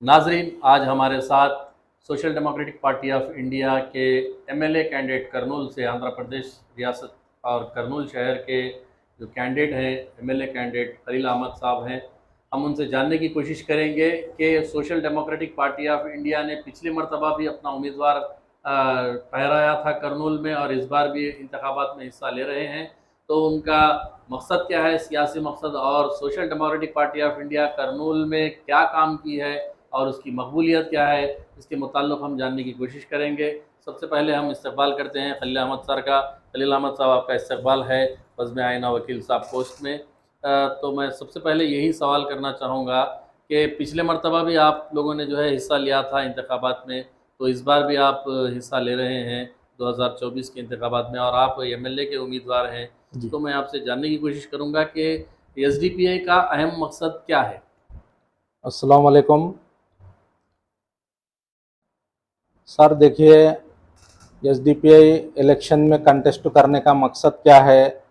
नाजरीन, आज हमारे साथ social democratic party of India के एमएलए कैंडिडेट करनूल से, आंध्र प्रदेश रियासत और करनूल शहर के जो कैंडिडेट हैं, एमएलए कैंडिडेट खलील अहमद साहब हैं। हम उनसे जानने की कोशिश करेंगे कि social democratic party of India ने पिछली मरतबा भी अपना उम्मीदवार ठहराया था करनूल में और इस बार भी इंतखाबात में हिस्सा ले रहे हैं, तो उनका मकसद क्या है, सियासी मकसद, और social democratic party of India Kurnool में क्या काम की है और उसकी मकबूलियत क्या है, इसके मुताल्लिक़ हम जानने की कोशिश करेंगे। सबसे पहले हम इस्तकबाल करते हैं खलील अहमद सर का। खलील अहमद साहब, आपका इस्तकबाल है बज़्म आइना वकील साहब पोस्ट में। तो मैं सबसे पहले यही सवाल करना चाहूँगा कि पिछले मरतबा भी आप लोगों ने जो है हिस्सा लिया था इंतखाबात में, तो इस बार भी आप हिस्सा ले रहे हैं 2024 के इंतखाबात में और आप एमएलए के उम्मीदवार हैं। जी। तो मैं आपसे जानने की कोशिश करूँगा कि एसडीपीआई का अहम मकसद क्या है? अस्सलाम वालेकुम सर। देखिए, एसडीपीआई इलेक्शन में कंटेस्ट करने का मकसद क्या है।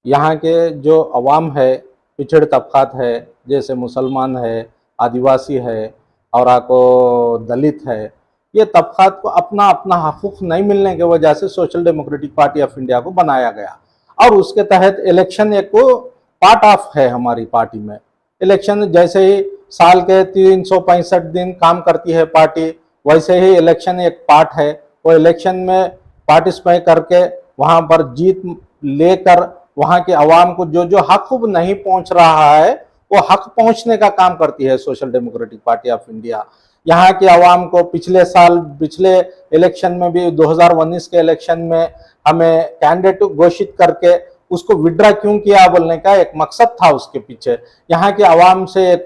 यहाँ के जो अवाम है, पिछड़े तबकात है, जैसे मुसलमान है, आदिवासी है और आपको दलित है, ये तबकात को अपना अपना हकूक़ नहीं मिलने की वजह से social democratic party of India को बनाया गया और उसके तहत इलेक्शन एक पार्ट ऑफ है हमारी पार्टी में। इलेक्शन जैसे ही साल के 365 दिन काम करती है पार्टी, वैसे ही इलेक्शन एक पार्ट है। वो इलेक्शन में पार्टिसिपेट करके वहाँ पर जीत लेकर वहाँ के अवाम को जो जो हक नहीं पहुँच रहा है वो हक पहुँचने का काम करती है social democratic party of India. यहाँ के अवाम को पिछले इलेक्शन में भी 2019 के इलेक्शन में हमें कैंडिडेट घोषित करके उसको विड्रा क्यों किया बोलने का एक मकसद था उसके पीछे। यहाँ के अवाम से एक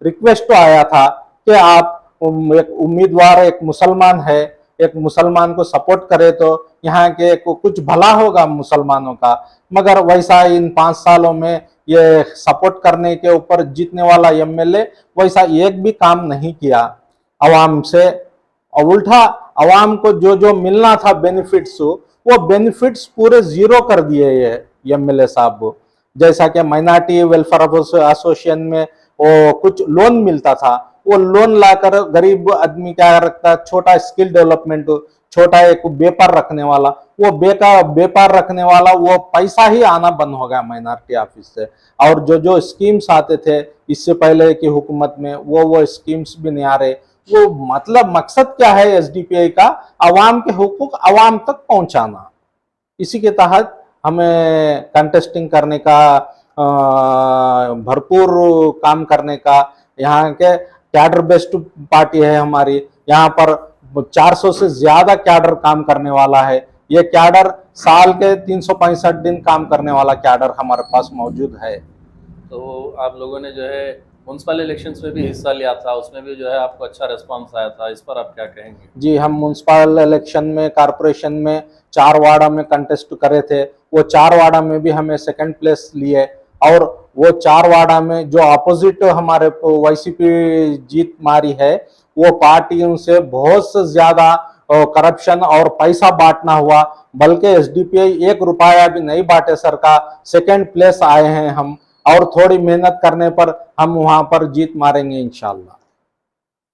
रिक्वेस्ट आया था कि आप एक उम्मीदवार एक मुसलमान है, एक मुसलमान को सपोर्ट करे तो यहाँ के कुछ भला होगा मुसलमानों का। मगर वैसा इन 5 सालों में ये सपोर्ट करने के ऊपर जीतने वाला एमएलए वैसा एक भी काम नहीं किया अवाम से, और उल्टा अवाम को जो जो मिलना था बेनिफिट्स, वो बेनिफिट्स पूरे जीरो कर दिए ये एमएलए साहब। जैसा कि माइनॉरिटी वेलफेयर एसोसिएशन में वो कुछ लोन मिलता था, वो लोन लाकर गरीब आदमी क्या रखता, छोटा स्किल डेवलपमेंट, छोटा एक व्यापार रखने वाला, वो व्यापार रखने वाला वो पैसा ही आना बंद हो गया माइनॉरिटी ऑफिस से। और जो जो स्कीम्स आते थे इससे पहले की हुकूमत में वो स्कीम्स भी नहीं आ रहे। वो मतलब मकसद क्या है एसडीपीआई का, अवाम के हुकूक अवाम तक पहुंचाना। इसी के तहत हमें कंटेस्टिंग करने का, भरपूर काम करने का, यहाँ के कैडर बेस्ड पार्टी है हमारी। यहाँ पर 400 से ज्यादा कैडर काम करने वाला है। ये कैडर साल के 365 दिन काम करने वाला कैडर हमारे पास मौजूद है। तो आप लोगों ने जो है म्यूनसिपल इलेक्शंस में भी हिस्सा लिया था, उसमें भी जो है आपको अच्छा रिस्पांस आया था, इस पर आप क्या कहेंगे? जी, हम म्यूनसिपल इलेक्शन में कॉरपोरेशन में 4 वार्डा में कंटेस्ट करे थे। वो 4 वार्डा में भी हमें सेकंड प्लेस लिए और वो 4 वार्डा में जो अपोजिट हमारे वाईसीपी जीत मारी है, वो पार्टियों से बहुत से ज्यादा करप्शन और पैसा बांटना हुआ, बल्कि एसडीपीआई 1 रुपया भी नहीं बांटे सर का सेकंड प्लेस आए हैं हम। और थोड़ी मेहनत करने पर हम वहां पर जीत मारेंगे इंशाल्लाह।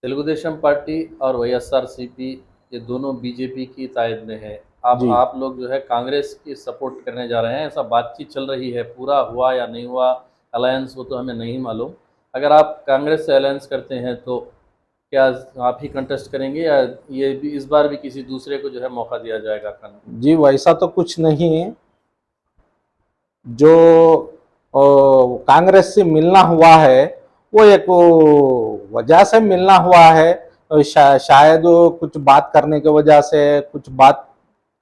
तेलुगुदेशम पार्टी और वाईएसआरसीपी ये दोनों बीजेपी की तायद में है। आप लोग जो है कांग्रेस की सपोर्ट करने जा रहे हैं, ऐसा बातचीत चल रही है। पूरा हुआ या नहीं हुआ अलायंस, वो तो हमें नहीं मालूम। अगर आप कांग्रेस से अलायंस करते हैं तो क्या आप ही कंटेस्ट करेंगे या ये भी इस बार भी किसी दूसरे को जो है मौका दिया जाएगा? जी, वैसा तो कुछ नहीं है। जो कांग्रेस से मिलना हुआ है वो एक वजह से मिलना हुआ है। शायद कुछ बात करने की वजह से कुछ बात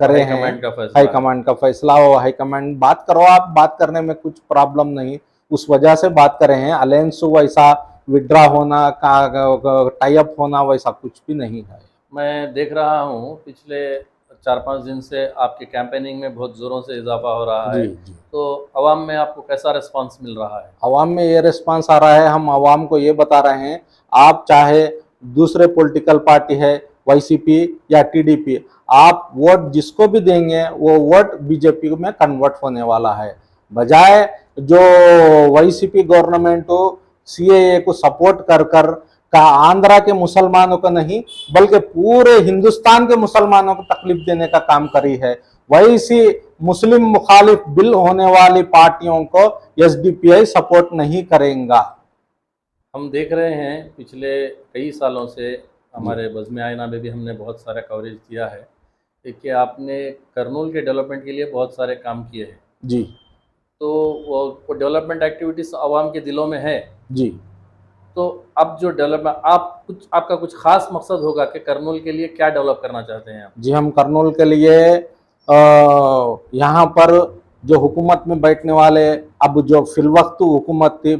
करे हैं। हाईकमांड का फैसला हो, हाईकमांड बात करो, आप बात करने में कुछ प्रॉब्लम नहीं, उस वजह से बात करे हैं। अलायंस वैसा विड्रा होना, टाई अप होना वैसा कुछ भी नहीं है। मैं देख रहा हूँ पिछले 4-5 दिन से आपके कैंपेनिंग में बहुत ज़ोरों से इजाफा हो रहा है। जी। तो अवाम में आपको कैसा रिस्पांस मिल रहा है? अवाम में ये रिस्पांस आ रहा है, हम अवाम को ये बता रहे हैं, आप चाहे दूसरे पॉलिटिकल पार्टी है, वाईसीपी या टीडीपी, आप वोट जिसको भी देंगे वो वोट बीजेपी में कन्वर्ट होने वाला है। बजाय जो वाईसीपी गवर्नमेंट सीएए को सपोर्ट कर का आंध्रा के मुसलमानों को नहीं बल्कि पूरे हिंदुस्तान के मुसलमानों को तकलीफ देने का काम करी है। वैसी मुस्लिम मुखालिफ बिल होने वाली पार्टियों को एसडीपीआई सपोर्ट नहीं करेगा। हम देख रहे हैं पिछले कई सालों से हमारे बज़्म आईना में भी हमने बहुत सारा कवरेज दिया है कि आपने करनूल के डेवलपमेंट के लिए बहुत सारे काम किए हैं। जी तो वो डेवलपमेंट एक्टिविटीज़ आवाम के दिलों में है। जी। तो अब जो डेवलपमेंट आपका कुछ खास मकसद होगा कि करनूल के लिए क्या डेवलप करना चाहते हैं आप? जी, हम करनूल के लिए यहाँ पर जो हुकूमत में बैठने वाले, अब जो फिलवक्त हुकूमत थी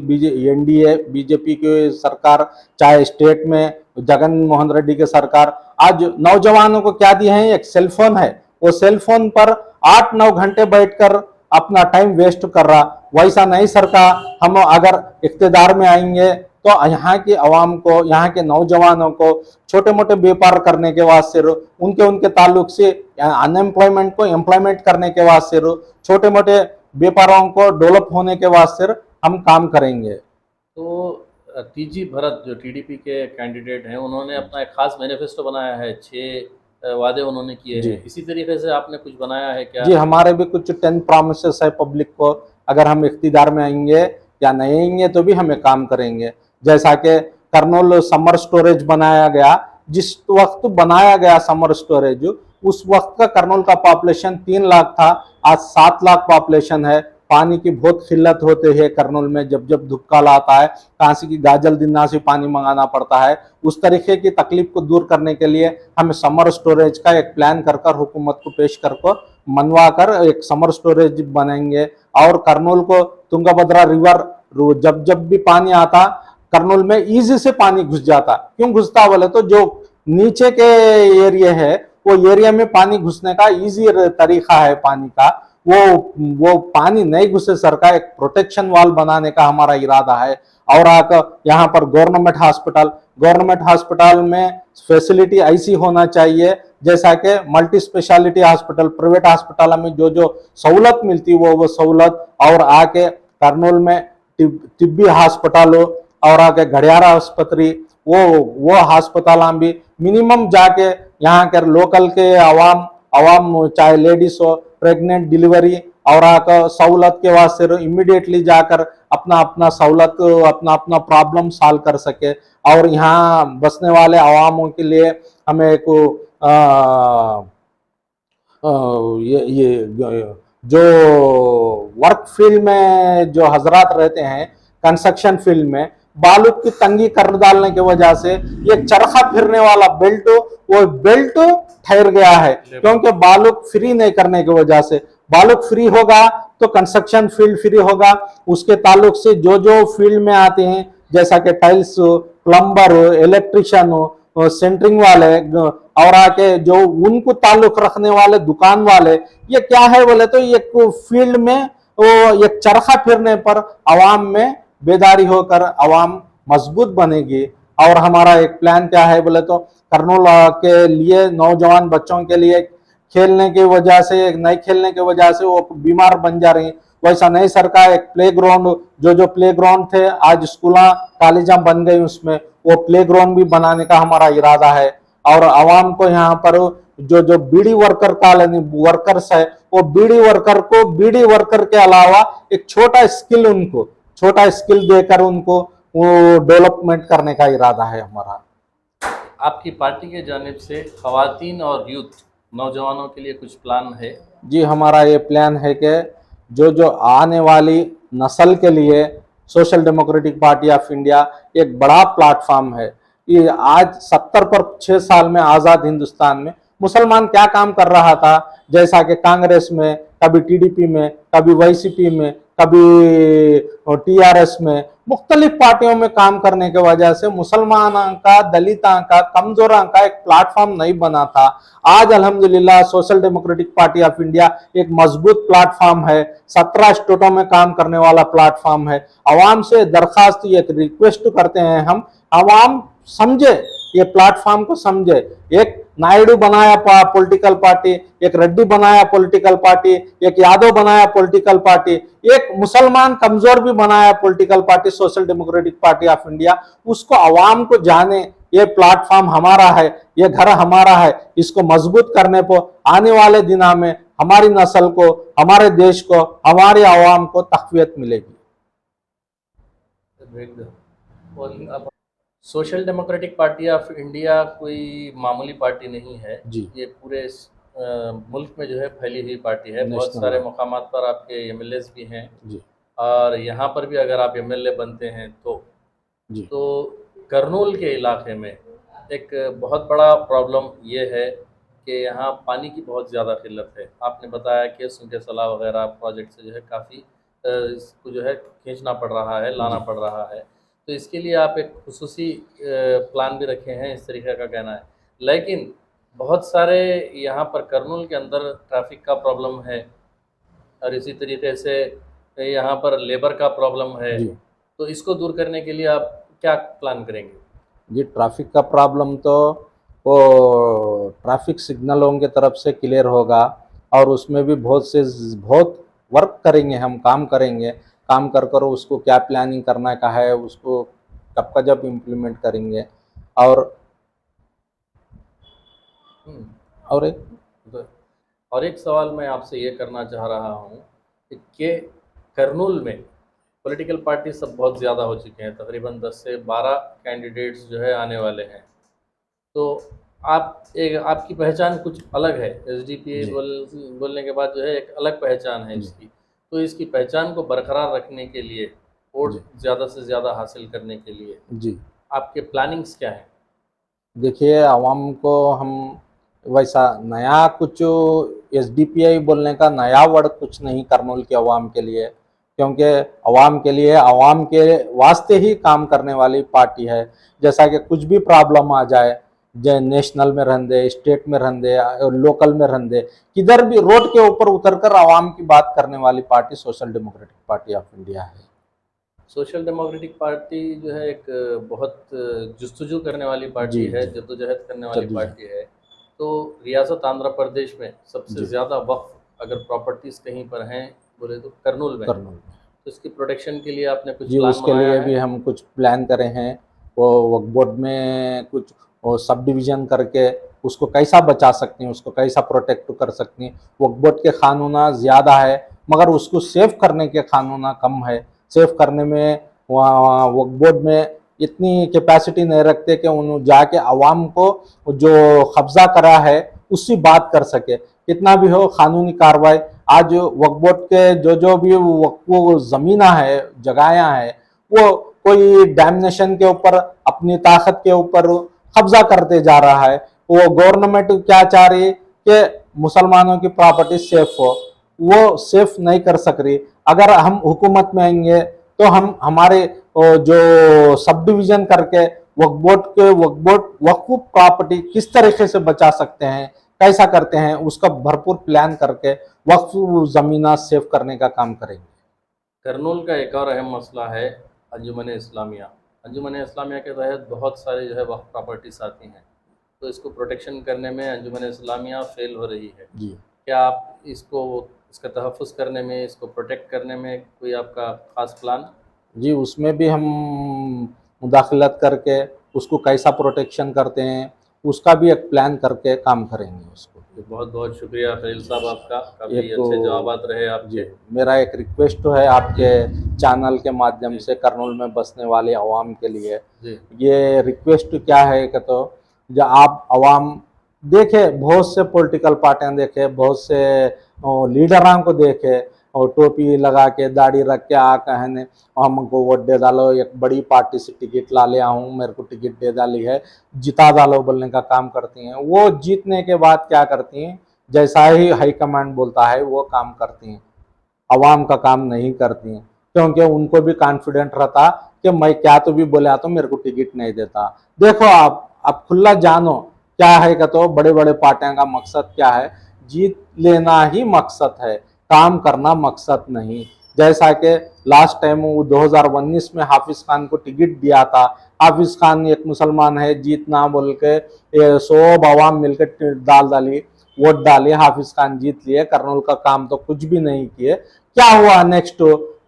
एनडीए बीजेपी की सरकार, चाहे स्टेट में जगन मोहन रेड्डी की सरकार, आज नौजवानों को क्या दिए हैं? एक सेलफोन है, वो सेलफोन पर 8-9 घंटे बैठकर अपना टाइम वेस्ट कर रहा। वैसा नहीं सरकार, हम अगर इख्तिदार में आएंगे तो यहाँ की आवाम को, यहाँ के नौजवानों को छोटे मोटे व्यापार करने के वास्ते, उनके ताल्लुक से अनएम्प्लॉयमेंट को एम्प्लॉयमेंट करने के वास्ते, छोटे मोटे व्यापारों को डेवलप होने के वास्ते हम काम करेंगे। तो टीजी भरत जो टीडीपी के कैंडिडेट हैं, उन्होंने अपना एक खास मैनिफेस्टो बनाया है, 6 वादे उन्होंने किए हैं। इसी तरीके से आपने कुछ बनाया है क्या? जी, हमारे भी कुछ 10 प्रॉमिसेस है पब्लिक को, अगर हम इख्तिदार में आएंगे या नहीं आएंगे तो भी हमें काम करेंगे। जैसा कि करनूल समर स्टोरेज बनाया गया, जिस वक्त बनाया गया समर स्टोरेज, उस वक्त का करनूल का पॉपुलेशन 3 लाख था, आज 7 लाख पॉपुलेशन है। पानी की बहुत किल्लत होती है करनूल में, जब जब धुपकाल आता है कांसी की गाजल दिन्ना से पानी मंगाना पड़ता है। उस तरीके की तकलीफ को दूर करने के लिए हमें समर स्टोरेज का एक प्लान कर हुकूमत को पेश कर मनवा कर एक समर स्टोरेज बनाएंगे। और करनूल को तुंगभद्रा रिवर, जब जब भी पानी आता करनूल में इजी से पानी घुस जाता। क्यों घुसता बोले तो जो नीचे के एरिया है, वो एरिया में पानी घुसने का इजी तरीका है पानी का, वो पानी नहीं घुसे सरकार एक प्रोटेक्शन वॉल बनाने का हमारा इरादा है। और आकर यहाँ पर गवर्नमेंट हॉस्पिटल में फैसिलिटी ऐसी होना चाहिए जैसा कि multi speciality hospital, private hospital में जो जो सहूलत मिलती वो सहूलत, और आके करनूल में तिब्बी हॉस्पिटल हो, और आके घड़ियारा आस्पत्रि, वो हॉस्पिटल भी मिनिमम जाके यहाँ के लोकल के आवाम चाहे लेडीज हो, प्रेग्नेंट डिलीवरी और आकर सहूलत के वास्ते इमीडिएटली जाकर अपना सहूलत, अपना प्रॉब्लम सॉल्व कर सके। और यहाँ बसने वाले आवामों के लिए हमें एक ये जो वर्क फील्ड में जो हजरात रहते हैं, कंस्ट्रक्शन फील्ड में बालू की तंगी कर डालने की वजह से ये चरखा फिरने वाला बेल्ट, वो बेल्ट ठहर गया है, क्योंकि बालू फ्री नहीं करने की वजह से। बालू फ्री होगा तो कंस्ट्रक्शन फील्ड फ्री होगा। उसके ताल्लुक से जो जो फील्ड में आते हैं, जैसा कि टाइल्स, प्लम्बर, इलेक्ट्रिशियन, सेंटरिंग वाले, और आके जो उनको ताल्लुक रखने वाले दुकान वाले, ये क्या है बोले तो एक फील्ड में वो एक चरखा फिरने पर आवाम में बेदारी होकर आवाम मजबूत बनेगी। और हमारा एक प्लान क्या है बोले तो करनूल के लिए नौजवान बच्चों के लिए खेलने की वजह से, नहीं खेलने की वजह से वो बीमार बन जा रही, वैसा नहीं सरकार एक प्ले ग्राउंड, जो प्ले ग्राउंड थे आज स्कूल कॉलेजा बन गई, उसमें वो प्ले ग्राउंड भी बनाने का हमारा इरादा है। और आवाम को यहाँ पर जो बीड़ी वर्कर कॉलोनी वर्कर्स है, वो बीड़ी वर्कर को बीड़ी वर्कर के अलावा एक छोटा स्किल देकर उनको वो डेवलपमेंट करने का इरादा है हमारा। आपकी पार्टी के जानिब से खवातीन और यूथ नौजवानों के लिए कुछ प्लान है? जी, हमारा ये प्लान है कि जो आने वाली नस्ल के लिए social democratic party of India एक बड़ा प्लेटफॉर्म है। ये आज 70 पर 6 साल में आज़ाद हिंदुस्तान में मुसलमान क्या काम कर रहा था, जैसा कि कांग्रेस में, कभी टीडीपी में, कभी वाईसीपी में, कभी टीआरएस में, मुख्तलिफ पार्टियों में काम करने की वजह से मुसलमानों का, दलितों का, कमजोरों का एक प्लेटफॉर्म नहीं बना था। आज अल्हम्दुलिल्लाह social democratic party of India एक मजबूत प्लेटफॉर्म है, 17 स्टेटों में काम करने वाला प्लेटफॉर्म है। आवाम से दरखास्त, एक रिक्वेस्ट करते हैं हम, आवाम समझे, ये प्लेटफॉर्म को समझे। एक नायडू बनाया पॉलिटिकल पार्टी, एक रेड्डी बनाया पॉलिटिकल पार्टी, एक यादव बनाया पॉलिटिकल पार्टी, एक मुसलमान कमजोर भी बनाया political party social democratic party of India. उसको आवाम को जाने ये प्लेटफॉर्म हमारा है, ये घर हमारा है, इसको मजबूत करने को आने वाले दिनों में हमारी नस्ल को, हमारे देश को, हमारे आवाम को तक़वियत मिलेगी। और social democratic party of India कोई मामूली पार्टी नहीं है जी। ये पूरे मुल्क में जो है फैली हुई पार्टी है। बहुत नेशनल सारे मुकामात पर आपके एमएलएस भी हैं जी और यहाँ पर भी अगर आप एमएलए बनते हैं जी तो करनूल के इलाके में एक बहुत बड़ा प्रॉब्लम ये है कि यहाँ पानी की बहुत ज़्यादा किल्लत है। आपने बताया कि सूखे सलाह वगैरह प्रोजेक्ट से जो है काफ़ी इसको जो है खींचना पड़ रहा है, लाना पड़ रहा है। तो इसके लिए आप एक खुसूसी प्लान भी रखे हैं, इस तरीके का कहना है। लेकिन बहुत सारे यहाँ पर करनूल के अंदर ट्रैफिक का प्रॉब्लम है और इसी तरीके से यहाँ पर लेबर का प्रॉब्लम है। जी तो इसको दूर करने के लिए आप क्या प्लान करेंगे? जी ट्रैफिक का प्रॉब्लम तो वो ट्रैफिक सिग्नलों की तरफ से क्लियर होगा और उसमें भी बहुत वर्क करेंगे, हम काम करेंगे। काम कर उसको क्या प्लानिंग करना का है, उसको कब का जब इम्प्लीमेंट करेंगे। और एक सवाल मैं आपसे ये करना चाह रहा हूँ कि करनूल में पॉलिटिकल पार्टी सब बहुत ज़्यादा हो चुके हैं, तकरीबन 10 से 12 कैंडिडेट्स जो है आने वाले हैं। तो आपकी पहचान कुछ अलग है, एसडीपीआई बोलने के बाद जो है एक अलग पहचान है इसकी। तो इसकी पहचान को बरकरार रखने के लिए, वोट ज़्यादा से ज़्यादा हासिल करने के लिए जी आपके प्लानिंग्स क्या हैं? देखिए, आवाम को हम वैसा नया कुछ एसडीपीआई बोलने का नया वर्ड कुछ नहीं करनूल के अवाम के लिए, क्योंकि अवाम के लिए, अवाम के वास्ते ही काम करने वाली पार्टी है। जैसा कि कुछ भी प्रॉब्लम आ जाए, नेशनल में रहंदे, स्टेट में रहंदे, लोकल में रहंदे, किधर भी रोड के ऊपर उतरकर आवाम की बात करने वाली party social democratic party of India है। सोशल डेमोक्रेटिक पार्टी जो है एक बहुत जुस्तजू करने वाली पार्टी है, जद्दोजहद करने वाली पार्टी है। तो रियासत आंध्र प्रदेश में सबसे ज़्यादा वक्फ अगर प्रॉपर्टीज़ कहीं पर हैं बोले तो करनूल में। तो इसकी प्रोटेक्शन के लिए आपने कुछ प्लान उसके लिए भी हम कुछ प्लान करे हैं। वो वक्फ बोर्ड में कुछ सब डिवीज़न करके उसको कैसा बचा सकते हैं, उसको कैसा प्रोटेक्ट कर सकते हैं। वक्फ बोर्ड के कानून ज़्यादा है मगर उसको सेव करने के कानून कम है। सेव करने में वहाँ वक्फ बोर्ड में इतनी कैपेसिटी नहीं रखते कि उन जाके आवाम को जो कब्जा करा है उससे बात कर सके। कितना भी हो कानूनी कार्रवाई, आज वक्फ बोर्ड के जो भी वो ज़मीना है, जगहें हैं, वो कोई डैमिनेशन के ऊपर, अपनी ताकत के ऊपर कब्जा करते जा रहा है। वो गवर्नमेंट क्या चाह रही है कि मुसलमानों की प्रॉपर्टी सेफ हो, वो सेफ नहीं कर सक रही। अगर हम हुकूमत में आएंगे तो हम हमारे जो सब डिवीज़न करके वक्फ प्रॉपर्टी किस तरीके से बचा सकते हैं, कैसा करते हैं, उसका भरपूर प्लान करके वक्फ ज़मीना सेव करने का काम करेंगे। करनूल का एक और अहम मसला है अंजुमन इस्लामिया। अंजुमन इस्लामिया के तहत बहुत सारे जो है वक्फ प्रॉपर्टीज आती हैं, तो इसको प्रोटेक्शन करने में अंजुमन इस्लामिया फेल हो रही है जी। क्या आप इसका तहफ़्फ़ुज़ करने में, इसको प्रोटेक्ट करने में कोई आपका ख़ास प्लान? जी, उसमें भी हम मुदाखलत करके उसको कैसा प्रोटेक्शन करते हैं उसका भी एक प्लान करके काम करेंगे उसको। बहुत बहुत शुक्रिया खलील साहब आपका, काफ़ी अच्छे जवाबात रहे आपके। मेरा एक रिक्वेस्ट है आपके चैनल के माध्यम से करनूल में बसने वाले अवाम के लिए। ये रिक्वेस्ट क्या है कि तो जब आप अवाम देखे, बहुत से पॉलिटिकल पार्टियां देखे, बहुत से लीडरां को देखे और टोपी लगा के दाढ़ी रख के आ कहने हमको वोट दे डालो, एक बड़ी पार्टी से टिकट ला ले आऊँ, मेरे को टिकट दे डाली है, जिता डालो बोलने का काम करती हैं। वो जीतने के बाद क्या करती हैं, जैसा ही हाईकमांड बोलता है वो काम करती हैं, अवाम का काम नहीं करती हैं, क्योंकि उनको भी कॉन्फिडेंट रहता कि मैं क्या तो भी बोला तो मेरे को टिकट नहीं देता। देखो आप खुला जानो क्या है कि तो बड़े बड़े पार्टियों का मकसद क्या है, जीत लेना ही मकसद है, काम करना मकसद नहीं। जैसा कि लास्ट टाइम वो 2019 में हाफिज खान को टिकट दिया था। हाफिज खान एक मुसलमान है, जीतना बोल के 100 आवाम मिलकर डाली, वोट डाली, हाफिज खान जीत लिए। कर्नूल का काम तो कुछ भी नहीं किए। क्या हुआ नेक्स्ट?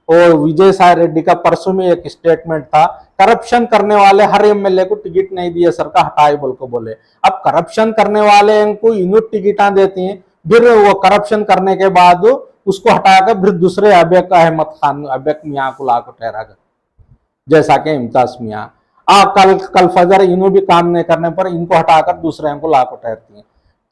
और विजय साई रेड्डी का परसों में एक स्टेटमेंट था, करप्शन करने वाले हर एमएलए को टिकट नहीं दिए सरकार, हटाए बोल को बोले। अब करप्शन करने वाले को यूनिट टिकटा देती हैं, फिर वो करप्शन करने के बाद उसको हटाकर फिर दूसरे अबेक अहमद खान, अबेक मियाँ को लाकर ठहरा कर, जैसा कि इम्तियाज मियाँ। कल फजर इन्हों भी काम नहीं करने पर इनको हटाकर दूसरे को लाकर ठहरती हैं।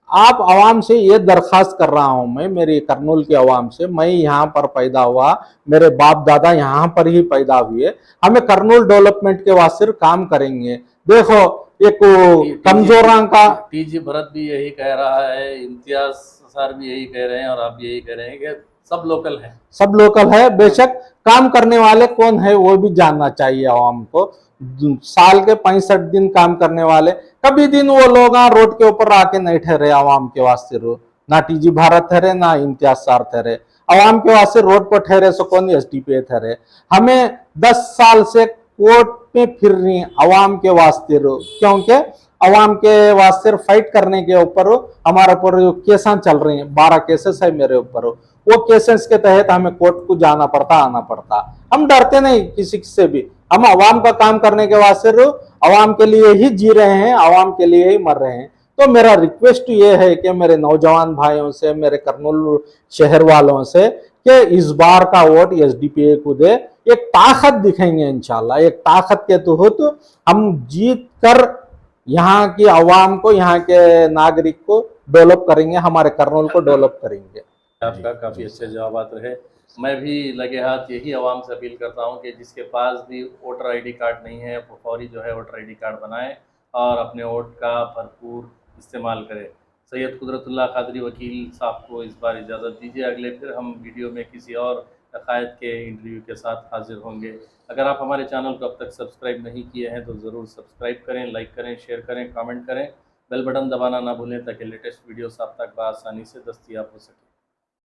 आप आवाम से ये दरखास्त कर रहा हूं मैं, मेरी कर्नूल की आवाम से, मैं यहाँ पर पैदा हुआ, मेरे बाप दादा यहाँ पर ही पैदा हुए, हमें कर्नूल डेवलपमेंट के वास्ते काम करेंगे। देखो एक कमजोरा का टीजी भरत भी यही कह रहा है, इम्तियाज सर भी यही कह रहे हैं और आप भी यही कह रहे हैं कि सब लोकल है, सब लोकल है। बेशक काम करने वाले कौन है वो भी जानना चाहिए आवाम को। साल के 65 दिन काम करने वाले, कभी दिन वो लोग रोड के ऊपर आके नहीं ठहरे आवाम के वास्ते। ना टीजी भारत ठहरे, ना इम्तियाज सार ठहरे, आवाम के वास्ते रोड पर ठहरे। सो कौन एसडीपीए ठहरे? हमें 10 साल से कोर्ट में फिर रही आवाम के वास्ते, क्योंकि आवाम के वास्ते फाइट करने के ऊपर हमारे ऊपर केसा चल रही हैं। 12 केसेस है मेरे ऊपर, वो केसेस के तहत हमें कोर्ट को जाना पड़ता, आना पड़ता। हम डरते नहीं किसी से भी, हम आवाम का काम करने के वास्ते आवाम के लिए ही जी रहे हैं, आवाम के लिए ही मर रहे हैं। तो मेरा रिक्वेस्ट ये है कि मेरे नौजवान भाइयों से, मेरे कर्नूल शहर वालों से, कि इस बार का वोट एसडीपीए को दे। एक ताकत दिखेंगे इंशाल्लाह, एक ताकत के तहत हम जीत कर यहाँ की आवाम को, यहाँ के नागरिक को डेवलप करेंगे, हमारे कर्नूल को डेवलप करेंगे। आपका काफ़ी अच्छे जवाब रहे। मैं भी लगे हाथ यही आवाम से अपील करता हूं कि जिसके पास भी वोटर आईडी कार्ड नहीं है वो फौरी जो है वोटर आईडी कार्ड बनाएं और अपने वोट का भरपूर इस्तेमाल करें। सैयद कुदरतुल्लाह कादरी वकील साहब को इस बार इजाज़त दीजिए, अगले फिर हम वीडियो में किसी और अकायद के इंटरव्यू के साथ हाजिर होंगे। अगर आप हमारे चैनल को अब तक सब्सक्राइब नहीं किए हैं तो ज़रूर सब्सक्राइब करें, लाइक करें, शेयर करें, कमेंट करें, बेल बटन दबाना ना भूलें ताकि लेटेस्ट वीडियोस आप तक बआसानी से दस्तयाब हो सके।